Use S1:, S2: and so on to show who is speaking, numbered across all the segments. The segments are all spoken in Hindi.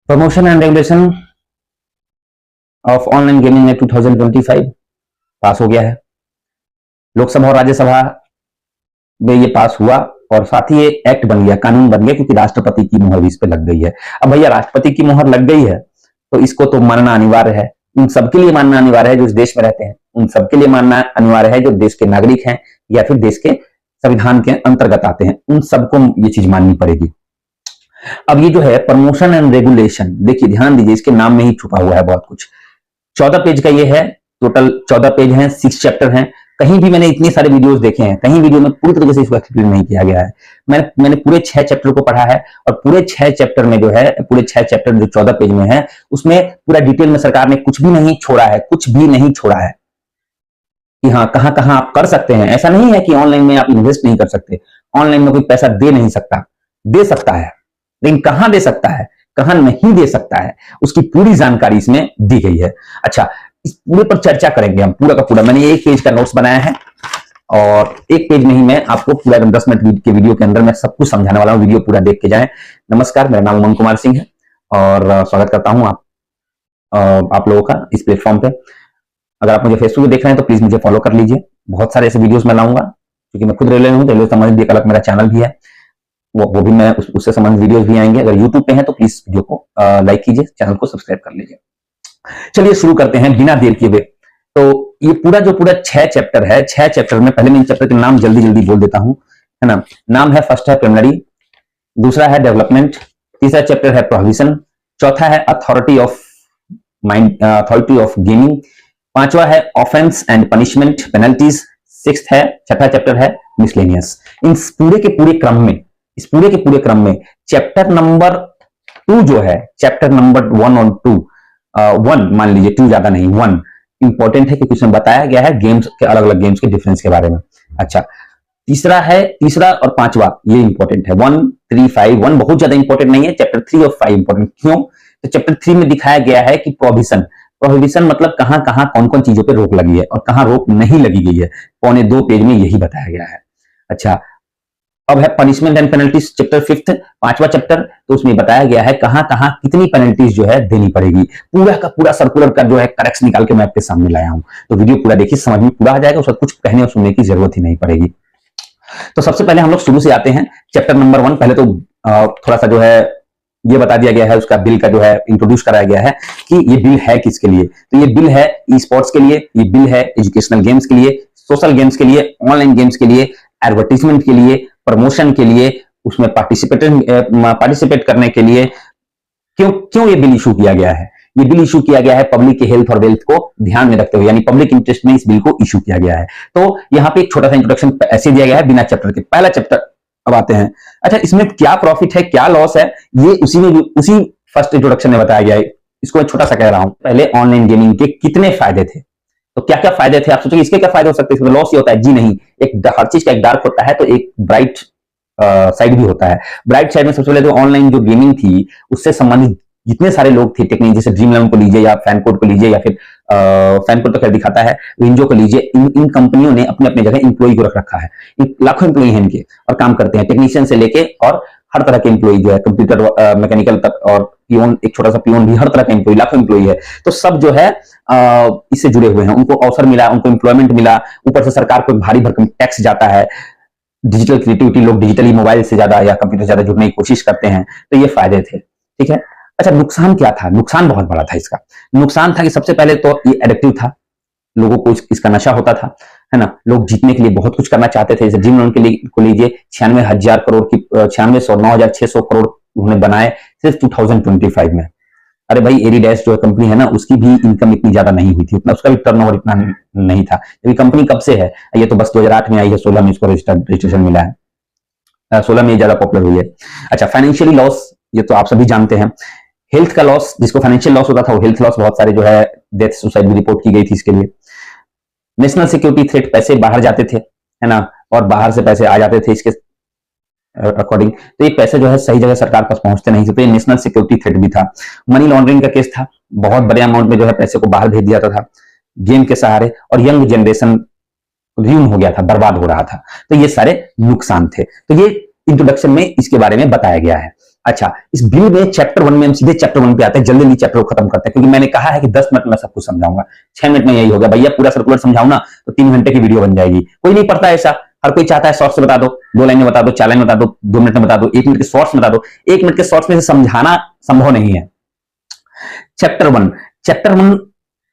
S1: Promotion and regulation of online gaming act 2025 पास हो गया है। लोकसभा और राज्यसभा में ये पास हुआ और साथ ही ये एक्ट बन गया, कानून बन गया, क्योंकि राष्ट्रपति की मुहर इस पे लग गई है। अब भैया राष्ट्रपति की मुहर लग गई है तो इसको तो मानना अनिवार्य है। उन सबके लिए मानना अनिवार्य है जो इस देश में रहते हैं, उन सबके लिए मानना अनिवार्य है जो देश के नागरिक हैं या फिर देश के संविधान के अंतर्गत आते हैं, उन सबको ये चीज माननी पड़ेगी। अब ये जो है प्रमोशन एंड रेगुलेशन, देखिए ध्यान दीजिए, इसके नाम में ही छुपा हुआ है बहुत कुछ। 14 पेज का ये है, टोटल 14 पेज हैं, 6 चैप्टर हैं। कहीं भी मैंने इतने सारे वीडियोस देखे हैं, कहीं वीडियो में पूरी तरीके से इसको एक्सप्लेन नहीं किया गया है। मैंने पूरे 6 चैप्टर को पढ़ा है और पूरे 6 चैप्टर में जो है, पूरे 6 चैप्टर जो 14 पेज में है, उसमें पूरा डिटेल में सरकार ने कुछ भी नहीं छोड़ा है, कुछ भी नहीं छोड़ा है कि हाँ कहां कहां आप कर सकते हैं। ऐसा नहीं है कि ऑनलाइन में आप इन्वेस्ट नहीं कर सकते, ऑनलाइन में कोई पैसा दे नहीं सकता, दे सकता है, लेकिन कहां दे सकता है, कहां नहीं दे सकता है, उसकी पूरी जानकारी इसमें दी गई है। अच्छा, इस पूरे पर चर्चा करेंगे हम पूरा का पूरा। मैंने 1 पेज का नोट्स बनाया है और 1 पेज में ही मैं आपको पूरा 10 मिनट के वीडियो के अंदर मैं सब कुछ समझाने वाला हूं। वीडियो पूरा देख के जाएं। नमस्कार, मेरा नाम उमंग कुमार सिंह है और स्वागत करता हूं आप लोगों का इस प्लेटफॉर्म पे। अगर आप मुझे फेसबुक पे देख रहे हैं तो प्लीज मुझे फॉलो कर लीजिए। बहुत सारे ऐसे वीडियोस मैं लाऊंगा, क्योंकि मैं खुद रेलवे हूं, रेलवे संबंधित एक अलग मेरा चैनल भी है, वो भी मैं उससे संबंधित वीडियोस भी आएंगे। अगर यूट्यूब पे है तो प्लीज वीडियो को लाइक कीजिए, चैनल को सब्सक्राइब कर लीजिए। चलिए शुरू करते हैं बिना देर किए हुए। तो ये पूरा 6 चैप्टर है, 6 चैप्टर में पहले मैं इन चैप्टर के नाम जल्दी जल्दी बोल देता हूं, है ना। नाम है, फर्स्ट है प्रिलिमिनरी, दूसरा है डेवलपमेंट, तीसरा चैप्टर है प्रोहिबिशन, चौथा है अथॉरिटी ऑफ गेमिंग, पांचवा है offence and punishment penalties, sixth है, छठा चैप्टर है मिसलेनियस। इन पूरे के पूरे क्रम में, इस पूरे के पूरे क्रम में चैप्टर नंबर 2 जो है, चैप्टर नंबर 1 और 2, 1 मान लीजिए, 2 ज्यादा नहीं, 1 इंपॉर्टेंट है क्योंकि उसमें बताया गया है गेम्स के, अलग अलग गेम्स के डिफरेंस के बारे में। अच्छा, तीसरा और पांचवा ये इंपॉर्टेंट है, 1, 3, 5। 1 बहुत ज्यादा इंपॉर्टेंट नहीं है, चैप्टर 3 और 5 इंपॉर्टेंट। क्यों? तो चैप्टर 3 में दिखाया गया है कि प्रोहिबिशन मतलब कहां कहां कौन कौन चीजों पे रोक लगी है और कहां रोक नहीं लगी गई है। 2.25 पेज में यही बताया गया है। अच्छा, अब है पनिशमेंट एंड पेनल्टीज, चैप्टर 5, 5वां चैप्टर। तो उसमें बताया गया है कहां कहां कितनी पेनल्टीज जो है देनी पड़ेगी। पूरा का पूरा सर्कुलर का जो है करेक्ट निकाल के मैं आपके सामने लाया हूं। तो वीडियो पूरा देखिए, समझ में पूरा आ जाएगा, उसका कुछ कहने और सुनने की जरूरत ही नहीं पड़ेगी। तो सबसे पहले हम लोग शुरू से आते हैं, चैप्टर नंबर 1। पहले तो थोड़ा सा जो है ये बता दिया गया है, उसका बिल का जो है इंट्रोड्यूस कराया गया है कि ये बिल है किसके लिए। तो ये बिल है ई स्पोर्ट्स के लिए, ये बिल है एजुकेशनल गेम्स के लिए, सोशल गेम्स के लिए, ऑनलाइन गेम्स के लिए, एडवर्टीजमेंट के लिए, प्रमोशन के लिए, उसमें पार्टिसिपेट करने के लिए। क्यों ये बिल इशू किया गया है? ये बिल इशू किया गया है पब्लिक के हेल्थ और वेल्थ को ध्यान में रखते हुए, यानी पब्लिक इंटरेस्ट में इस बिल को इशू किया गया है। तो यहाँ पे एक छोटा सा इंट्रोडक्शन ऐसे दिया गया है बिना चैप्टर के। पहला चैप्टर अब आते हैं। अच्छा, इसमें क्या प्रॉफिट है, क्या लॉस है, ये उसी फर्स्ट इंट्रोडक्शन में बताया गया है। इसको मैं छोटा सा कह रहा हूं। पहले ऑनलाइन गेमिंग के कितने फायदे थे, तो क्या क्या फायदे थे। आप सोचेंगे इसके क्या फायदे हो सकते हैं, लॉस ये होता है? जी नहीं, हर चीज का एक डार्क होता है तो एक ब्राइट साइड भी होता है। ब्राइट साइड में सबसे पहले तो ऑनलाइन जो गेमिंग थी उससे संबंधित जितने सारे लोग थे टेक्निक, जैसे ड्रीम 11 को लीजिए या फैन कोड को लीजिए या फिर फैन कोड तो खैर दिखाता है, विंजो को लीजिए, इन कंपनियों ने अपने अपने जगह इंप्लॉई को रख रखा है। लाखों इंप्लॉई हैं इनके और काम करते हैं, टेक्नीशियन से लेके और हर तरह के इंप्लॉई जो है, कंप्यूटर मैकेनिकल तक, और पियोन, एक छोटा सा पियोन भी, हर तरह का इंप्लॉई, लाखों इंप्लॉई है। तो सब जो है इससे जुड़े हुए हैं, उनको अवसर मिला, उनको एम्प्लॉयमेंट मिला, ऊपर से सरकार को भारी भरकम टैक्स जाता है। डिजिटल क्रिएटिविटी, लोग डिजिटली मोबाइल से ज्यादा या कंप्यूटर से ज्यादा जुड़ने की कोशिश करते हैं, तो ये फायदे थे। ठीक है। अच्छा, नुकसान क्या था? नुकसान बहुत बड़ा था इसका। नुकसान था कि सबसे पहले तो ये एडिक्टिव था, लोगों को इसका नशा होता था, है ना। लोग जीतने के लिए बहुत कुछ करना चाहते थे। जैसे ड्रीम 11 के लिए को लीजिए, 96,000 करोड़ की 9,600 करोड़ उन्होंने बनाए सिर्फ 2025 में। अरे भाई, एडिडास जो कंपनी है ना, उसकी भी इनकम इतनी ज्यादा नहीं हुई थी, उतना उसका भी टर्नओवर इतना नहीं था। ये कंपनी कब से है? ये तो बस 2008 में आई है, 16 में इसको रजिस्ट्रेशन मिला है, 16 में ज्यादा पॉपुलर हुई है। अच्छा, फाइनेंशियली लॉस, ये तो आप सभी जानते हैं। हेल्थ का लॉस, जिसको फाइनेंशियल लॉस होता था, वो हेल्थ लॉस बहुत सारे जो है डेथ, सुसाइड भी रिपोर्ट की गई थी इसके लिए। नेशनल सिक्योरिटी थ्रेट, पैसे बाहर जाते थे, है ना, और बाहर से पैसे आ जाते थे इसके अकॉर्डिंग, तो ये पैसे जो है सही जगह सरकार पास पहुंचते नहीं थे, तो ये नेशनल सिक्योरिटी थ्रेट भी था। मनी लॉन्ड्रिंग का केस था, बहुत बड़े अमाउंट में जो है पैसे को बाहर भेज दिया जाता था गेम के सहारे, और यंग जनरेशन र्यून हो गया था, बर्बाद हो रहा था। तो ये सारे नुकसान थे। तो ये इंट्रोडक्शन में इसके बारे में बताया गया है। अच्छा, इस व्यू में चैप्टर 1 में हम सीधे चैप्टर 1 पे आते हैं, जल्दी जल्दी चैप्टर को खत्म करते हैं, क्योंकि मैंने कहा है कि 10 मिनट में सब कुछ समझाऊंगा। 6 मिनट में यही हो गया भैया, पूरा सर्कुलर समझाऊं ना तो 3 घंटे की वीडियो बन जाएगी। कोई नहीं पढ़ता ऐसा, हर कोई चाहता है शॉर्ट्स में बता दो, 2 लाइन में बता दो, 4 लाइन में बता दो, 2 मिनट में बता दो, 1 मिनट के शॉर्ट्स में बता दो। 1 मिनट के शॉर्ट्स में से समझाना संभव नहीं है। चैप्टर 1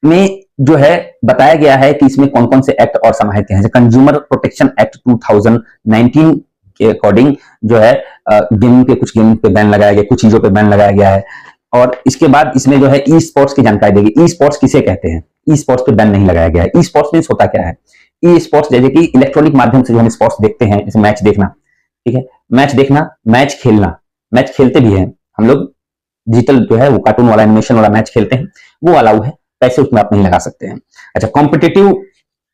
S1: में जो है बताया गया है कि इसमें कौन कौन से एक्ट और समाहित हैं। कंज्यूमर प्रोटेक्शन एक्ट 2019 के अकॉर्डिंग जो है गेमिंग पे, कुछ गेमिंग पे बैन लगाया गया, कुछ चीजों पे बैन लगाया गया है। और इसके बाद इसमें जो है ई स्पोर्ट्स की जानकारी देगी। ई स्पोर्ट्स किसे कहते हैं? ई स्पोर्ट्स पे बैन नहीं लगाया गया है। ई स्पोर्ट्स मींस होता क्या है? ई स्पोर्ट्स जैसे कि इलेक्ट्रॉनिक माध्यम से जो हम स्पोर्ट्स देखते हैं, जैसे मैच देखना, ठीक है, मैच देखना, मैच खेलना, मैच खेलते भी हैं हम लोग, डिजिटल जो है वो कार्टून वाला, एनिमेशन वाला मैच खेलते हैं, वो अलाउ है, पैसे उसमें आप नहीं लगा सकते हैं। अच्छा, कॉम्पिटिटिव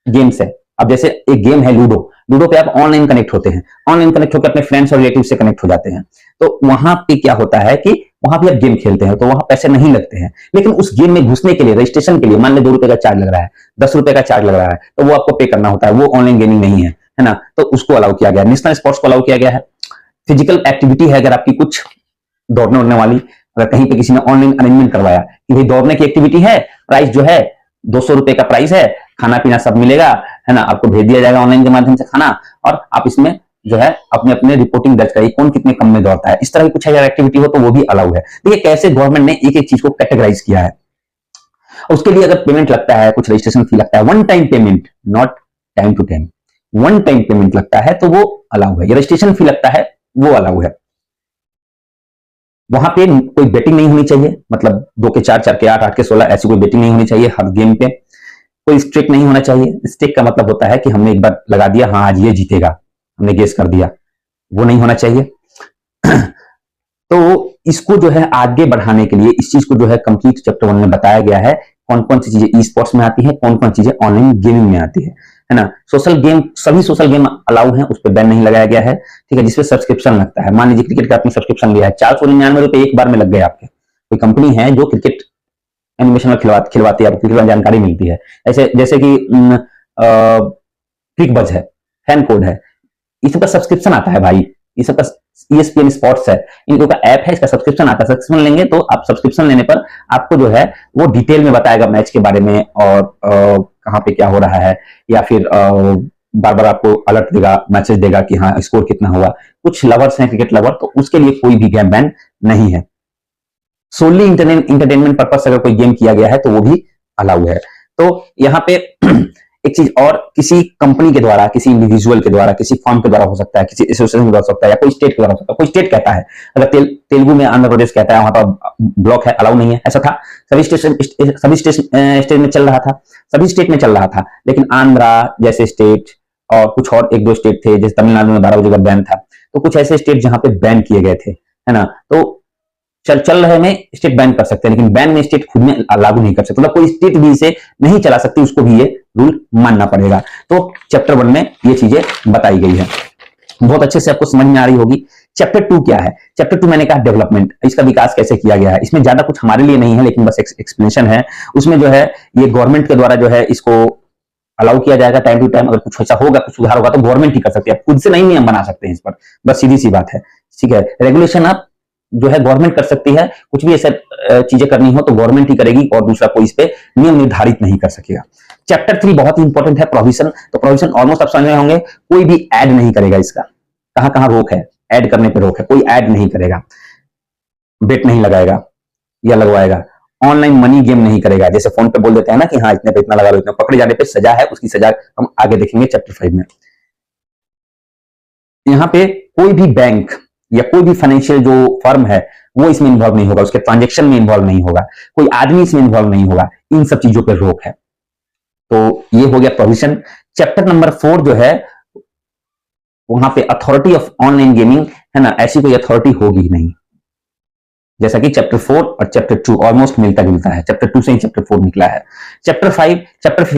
S1: गेम्स है। अब जैसे एक गेम है लूडो, लूडो पे आप ऑनलाइन कनेक्ट होते हैं, ऑनलाइन कनेक्ट होकर अपने फ्रेंड्स और रिलेटिव से कनेक्ट हो जाते हैं, तो वहां पे क्या होता है कि वहां पे आप गेम खेलते हैं तो वहां पैसे नहीं लगते हैं, लेकिन उस गेम में घुसने के लिए, रजिस्ट्रेशन के लिए मान लो 2 रुपए का चार्ज लग रहा है, 10 रुपए का चार्ज लग रहा है, तो वो आपको पे करना होता है, वो ऑनलाइन गेमिंग नहीं है ना, तो उसको अलाउ किया गया है। नेशनल स्पोर्ट्स को अलाउ किया गया है। फिजिकल एक्टिविटी है, अगर आपकी कुछ दौड़ने उड़ने वाली, अगर कहीं पे किसी ने ऑनलाइन अरेंजमेंट करवाया कि भाई दौड़ने की एक्टिविटी है, प्राइस जो है 200 रुपए का प्राइस है, खाना पीना सब मिलेगा, है ना, आपको भेज दिया जाएगा ऑनलाइन के माध्यम से खाना, और आप इसमें जो है अपने अपने रिपोर्टिंग दर्ज करिए, कौन कितने कम में दौड़ता है, इस तरह की कुछ अगर एक्टिविटी हो तो वो भी अलाउ है। देखिए कैसे गवर्नमेंट ने एक एक चीज को कैटेगराइज किया है। उसके लिए अगर पेमेंट लगता है, कुछ रजिस्ट्रेशन फी लगता है, one time payment, not time to time, one time payment लगता है तो वो अलाउ है। रजिस्ट्रेशन फी लगता है वो अलाउ है। वहां पे कोई बेटिंग नहीं होनी चाहिए, मतलब 2 के 4, 4 के 8, 8 के 16, ऐसी कोई बेटिंग नहीं होनी चाहिए हर गेम पे। कोई स्टेक नहीं होना चाहिए। स्टेक का मतलब होता है कि हमने एक बार लगा दिया, हाँ आज ये जीतेगा, हमने गेस कर दिया, वो नहीं होना चाहिए। तो इसको जो है आगे बढ़ाने के लिए इस चीज को जो है कंप्लीट चैप्टर 1 में बताया गया है, कौन कौन सी चीजें ई स्पोर्ट्स में आती है, कौन कौन चीजें ऑनलाइन गेमिंग में आती है ना। सोशल गेम, सभी सोशल गेम अलाउ है, उस पर बैन नहीं लगाया गया है, ठीक है, जिसपे सब्सक्रिप्शन लगता है। मान लीजिए क्रिकेट का आपने सब्सक्रिप्शन लिया है, 499 रुपए एक बार में लग गए आपके। कोई कंपनी है जो क्रिकेट एनिमेशन में खिलवाती है, आपको क्रिकेट में जानकारी मिलती है, ऐसे जैसे कि क्रिक बज है, फैन कोड है, इस सबका सब्सक्रिप्शन आता है भाई, इस सबका ESPN स्पोर्ट्स है, इनका ऐप है, इसका सब्सक्रिप्शन आता है। सब्सक्रिप्शन लेंगे तो आप सब्सक्रिप्शन लेने पर आपको जो है वो डिटेल में बताएगा मैच के बारे में, और कहाँ पे क्या हो रहा है, या फिर बार बार आपको अलर्ट देगा, मैसेज देगा कि हाँ स्कोर कितना हुआ। कुछ लवर्स हैं क्रिकेट लवर, तो उसके लिए कोई भी गेम बैन नहीं है। सोनली इंटरटेनमेंट पर्पज से अगर कोई गेम किया गया है तो वो भी अलाउ है। तो यहाँ पे एक चीज और, किसी कंपनी के द्वारा, किसी इंडिविजुअल के द्वारा, किसी फर्म के द्वारा हो सकता है, किसी एसोसिएशन के द्वारा हो सकता है, या कोई स्टेट के द्वारा हो सकता है। कोई स्टेट कहता है, अगर तेलुगु में आंध्र प्रदेश कहता है, वहां पर ब्लॉक है, अलाउ नहीं है, ऐसा था। सभी स्टेट में चल रहा था, सभी स्टेट में चल रहा था, लेकिन आंध्रा जैसे स्टेट और कुछ और 1-2 स्टेट थे, जैसे तमिलनाडु में 12 बजे का बैन था, तो कुछ ऐसे स्टेट जहां पे बैन किए गए थे, है ना, तो चल रहे में स्टेट बैन कर सकते हैं, लेकिन बैन में स्टेट खुद में लागू नहीं कर सकते, मतलब कोई स्टेट भी इसे नहीं चला सकती, उसको भी ये रूल मानना पड़ेगा। तो चैप्टर 1 में ये चीजें बताई गई है, बहुत अच्छे से आपको समझ में आ रही होगी। चैप्टर 2 क्या है? चैप्टर 2 मैंने कहा डेवलपमेंट, इसका विकास कैसे किया गया है। इसमें ज्यादा कुछ हमारे लिए नहीं है, लेकिन बस एक्सप्लेनेशन है। उसमें जो है ये गवर्नमेंट के द्वारा जो है इसको अलाउ किया जाएगा टाइम टू टाइम। अगर कुछ ऐसा होगा, कुछ सुधार होगा तो गवर्नमेंट ही कर सकती है, खुद से नहीं नियम बना सकते हैं इस पर, बस सीधी सी बात है, ठीक है। रेगुलेशन आप जो है गवर्नमेंट कर सकती है, कुछ भी ऐसा चीजें करनी हो तो गवर्नमेंट ही करेगी, और दूसरा कोई इस पे नियम निर्धारित नहीं कर सकेगा। चैप्टर 3 बहुत ही इंपॉर्टेंट है, प्रोविजन। तो प्रोविजन ऑलमोस्ट आप समझ रहे होंगे, कोई भी ऐड नहीं करेगा इसका। कहां कहां रोक है? ऐड करने पे रोक है, कोई ऐड नहीं करेगा, बेट नहीं लगाएगा या लगवाएगा, ऑनलाइन मनी गेम नहीं करेगा, जैसे फोन पे बोल देते हैं ना कि हाँ इतने पे इतना लगा लो, इतना पकड़े जाने पे सजा है, उसकी सजा हम आगे देखेंगे चैप्टर 5 में। यहाँ पे कोई भी बैंक या कोई भी फाइनेंशियल जो फर्म है वो इसमें इन्वॉल्व नहीं होगा, उसके ट्रांजेक्शन में इन्वॉल्व नहीं होगा, कोई आदमी इसमें इन्वॉल्व नहीं होगा, इन सब चीजों पर रोक है। तो ये हो गया प्रोविजन। चैप्टर नंबर 4 जो है वहां पे अथॉरिटी ऑफ ऑनलाइन गेमिंग है ना, ऐसी कोई अथॉरिटी होगी नहीं, जैसा कि चैप्टर 4 और चैप्टर 2 ऑलमोस्ट मिलता जुलता है, चैप्टर 2 से ही चैप्टर 4 निकला है। चैप्टर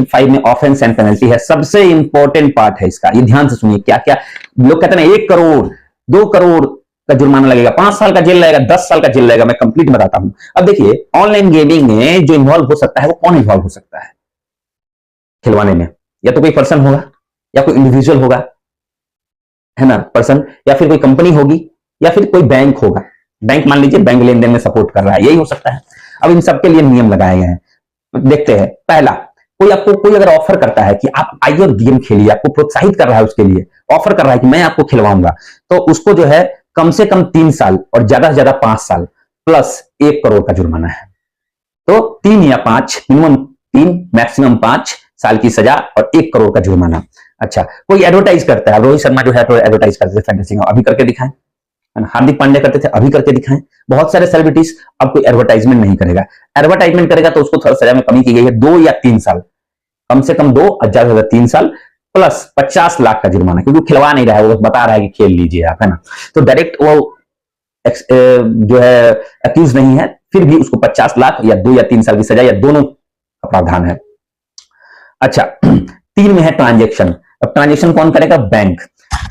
S1: 5 में ऑफेंस एंड पेनल्टी है, सबसे इंपॉर्टेंट पार्ट है इसका, ये ध्यान से सुनिए। क्या क्या लोग कहते हैं 1 करोड़ 2 करोड़ का जुर्माना लगेगा, 5 साल का जेल लगेगा, 10 साल का जेल लगेगा, मैं कंप्लीट बताता हूं। अब देखिए ऑनलाइन गेमिंग में जो इन्वॉल्व हो सकता है वो कौन इन्वॉल्व हो सकता है खिलवाने में? या तो कोई पर्सन होगा, या कोई इंडिविजुअल होगा, है ना, पर्सन, या फिर कोई कंपनी होगी, या फिर कोई बैंक होगा। बैंक मान लीजिए बैंक लेन देन में सपोर्ट कर रहा है, यही हो सकता है। अब इन सबके लिए नियम लगाए गए हैं, देखते हैं। पहला, कोई अगर ऑफर करता है कि आप आइए और गेम खेलिए, आपको प्रोत्साहित कर रहा है, उसके लिए ऑफर कर रहा है कि मैं आपको खिलवाऊंगा, तो उसको जो है कम से कम 3 साल और ज्यादा से ज्यादा 5 साल प्लस 1 करोड़ का जुर्माना है। तो 3 या 5, मिनिमम 3 मैक्सिमम 5 साल की सजा और 1 करोड़ का जुर्माना। अच्छा, कोई एडवर्टाइज करता है, रोहित शर्मा जो है एडवर्टाइज करते थे फैंटेसी का, अभी करके दिखाएं। हार्दिक पांड्या करते थे, अभी करके दिखाएं। बहुत सारे सेलिब्रिटीज, अब कोई एडवर्टाइजमेंट नहीं करेगा। एडवर्टाइजमेंट करेगा तो उसको थोड़ा सजा में कमी की गई है, 2 या 3 साल, कम से कम 2 और ज्यादा से ज्यादा 3 साल प्लस 50 लाख का जुर्माना, क्योंकि खिलवा नहीं रहा है, वो बता रहा है कि खेल लीजिए आप, है ना। तो डायरेक्ट वो जो है अक्यूज नहीं है, फिर भी उसको 50 लाख या 2 या 3 साल की सजा या दोनों का प्रावधान है। अच्छा, 3 में है ट्रांजेक्शन। अब ट्रांजेक्शन कौन करेगा? बैंक।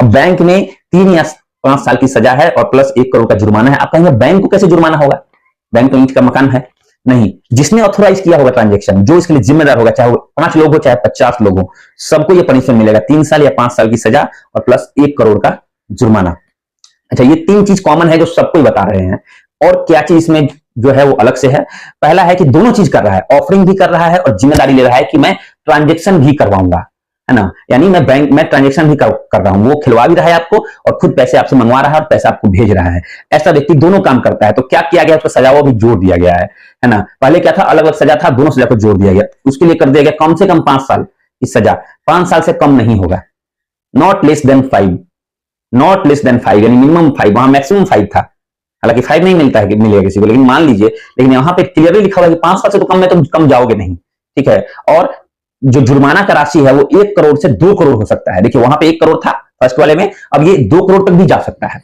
S1: बैंक में 3 या 5 साल की सजा है और प्लस 1 करोड़ का जुर्माना है। आप कहेंगे बैंक को कैसे जुर्माना होगा? बैंक तो ईंट का मकान है। नहीं, जिसने ऑथोराइज किया होगा ट्रांजेक्शन, जो इसके लिए जिम्मेदार होगा, चाहे वो 5 लोग हो चाहे 50 लोग हो, सबको ये पनिशमेंट मिलेगा, 3 साल या 5 साल की सजा और प्लस 1 करोड़ का जुर्माना। अच्छा, ये 3 चीज कॉमन है जो सबको बता रहे हैं। और क्या चीज इसमें जो है वो अलग से है? पहला है कि दोनों चीज कर रहा है, ऑफरिंग भी कर रहा है और जिम्मेदारी ले रहा है कि मैं ट्रांजेक्शन भी करवाऊंगा, है ना। यानी मैं बैंक में ट्रांजेक्शन भी कर रहा हूं, वो खिलवा भी रहा है आपको और खुद पैसे आपसे मंगवा रहा है और पैसा आपको भेज रहा है। ऐसा व्यक्ति दोनों काम करता है। तो क्या किया गया? उसको सजा भी जोड़ दिया गया है ना। पहले क्या था? अलग अलग सजा था, दोनों सजा को जोड़ दिया गया। उसके लिए कर दिया गया कम से कम 5 साल की सजा, 5 साल से कम नहीं होगा, not less than 5, not less than 5, यानी मिनिमम 5, वहां मैक्सिमम 5 था। हालांकि 5 नहीं मिलता है, मिलेगा किसी को, लेकिन मान लीजिए, लेकिन यहां पे क्लियरली लिखा हुआ है कि 5 साल से तो कम में तुम कम जाओगे नहीं, ठीक है। और जो जुर्माना का राशि है वो 1 करोड़ से 2 करोड़ हो सकता है। देखिए, वहां पे 1 करोड़ था फर्स्ट वाले में, अब ये 2 करोड़ तक भी जा सकता है।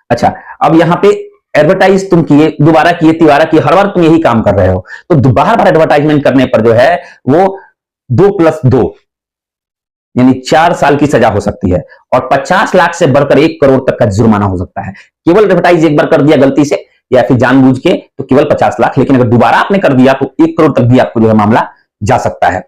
S1: अच्छा, अब यहां पे एडवर्टाइज तुम किए, दोबारा किए, तिबारा किए, हर बार तुम यही काम कर रहे हो, तो बार बार एडवर्टाइजमेंट करने पर जो है वो 2 + 2 यानी 4 साल की सजा हो सकती है और 50 लाख से बढ़कर 1 करोड़ तक का जुर्माना हो सकता है। केवल एडवर्टाइज एक बार कर दिया गलती से या फिर जानबूझ के तो केवल 50 लाख, लेकिन अगर दोबारा आपने कर दिया तो 1 करोड़ तक भी आपको जो है मामला जा सकता है।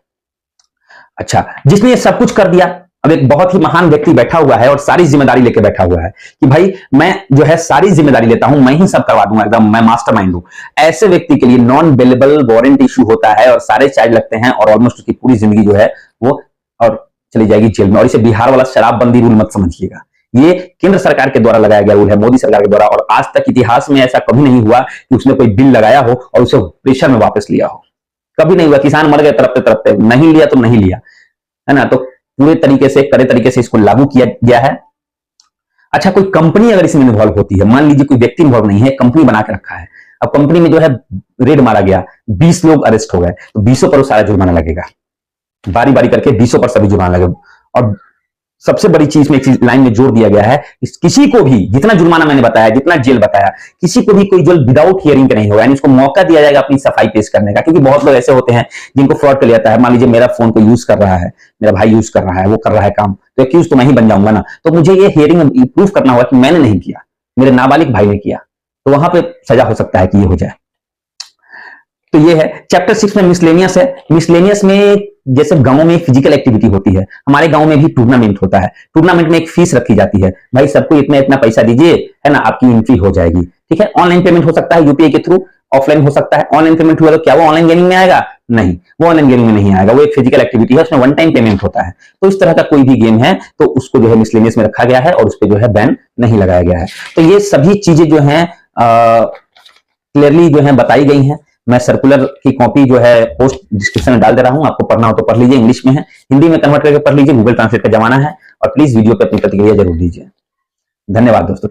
S1: अच्छा, जिसने ये सब कुछ कर दिया, अब एक बहुत ही महान व्यक्ति बैठा हुआ है और सारी जिम्मेदारी लेके बैठा हुआ है कि भाई मैं जो है सारी जिम्मेदारी लेता हूं, मैं ही सब करवा दूंगा, एकदम मैं मास्टरमाइंड हूं। ऐसे व्यक्ति के लिए नॉन बेलेबल वारंट इशू होता है और सारे चार्ज लगते हैं और ऑलमोस्ट उसकी पूरी जिंदगी जो है वो और चली जाएगी जेल में। और इसे बिहार वाला शराबबंदी रूल मत समझिएगा, ये केंद्र सरकार के द्वारा लगाया गया रूल है, मोदी सरकार के द्वारा, और आज तक इतिहास में ऐसा कभी नहीं हुआ कि उसने कोई बिल लगाया हो और उसे प्रेशर में वापस लिया हो। कभी नहीं हुआ। किसान मर गए तड़पते तड़पते, नहीं लिया तो नहीं लिया, है ना। तो पूरे तरीके से, कड़े तरीके से इसको लागू किया गया है। अच्छा, कोई कंपनी अगर इसमें इन्वॉल्व होती है, मान लीजिए कोई व्यक्ति इन्वॉल्व नहीं है, कंपनी बना के रखा है, अब कंपनी में जो है रेड मारा गया, 20 लोग अरेस्ट हो गए, तो 20 पर सारा जुर्माना लगेगा, बारी बारी करके 20 पर सभी जुर्माना लगेगा। और सबसे बड़ी चीज में एक चीज लाइन में जोड़ दिया गया है, किसी को भी, जितना जुर्माना मैंने बताया, जितना जेल बताया, किसी को भी कोई जेल विदाउट हियरिंग के नहीं होगा, यानी उसको मौका दिया जाएगा अपनी सफाई पेश करने का। क्योंकि बहुत लोग ऐसे होते हैं जिनको फ्रॉड कर लिया है। मान लीजिए मेरा फोन को यूज कर रहा है, मेरा भाई यूज कर रहा है, वो कर रहा है काम, तो एक्यूज तो मैं ही बन जाऊंगा ना। तो मुझे ये हियरिंग प्रूफ करना होगा कि मैंने नहीं किया, मेरे नाबालिग भाई ने किया, तो वहां पर सजा हो सकता है कि ये हो जाए। तो ये है चैप्टर 6 में मिसलेनियस है। मिसलेनियस में जैसे गांवों में फिजिकल एक्टिविटी होती है, हमारे गांव में भी टूर्नामेंट होता है। टूर्नामेंट में एक फीस रखी जाती है, भाई सबको इतना इतना पैसा दीजिए, है ना, आपकी एंट्री हो जाएगी, ठीक है। ऑनलाइन पेमेंट हो सकता है यूपीआई के थ्रू, ऑफलाइन हो सकता है। ऑनलाइन पेमेंट हुआ तो क्या वो ऑनलाइन गेमिंग में आएगा? नहीं, वो ऑनलाइन गेमिंग में नहीं आएगा, वो एक फिजिकल एक्टिविटी है, उसमें वन टाइम पेमेंट होता है। तो इस तरह का कोई भी गेम है तो उसको जो है मिसलेनियस में रखा गया है और उस पर जो है बैन नहीं लगाया गया है। तो ये सभी चीजें जो है क्लियरली जो है बताई गई हैं। मैं सर्कुलर की कॉपी जो है पोस्ट डिस्क्रिप्शन में डाल दे रहा हूं, आपको पढ़ना हो तो पढ़ लीजिए, इंग्लिश में है, हिंदी में कन्वर्ट करके पढ़ लीजिए, गूगल ट्रांसलेट का जमाना है। और प्लीज वीडियो पे अपनी प्रतिक्रिया जरूर दीजिए। धन्यवाद दोस्तों।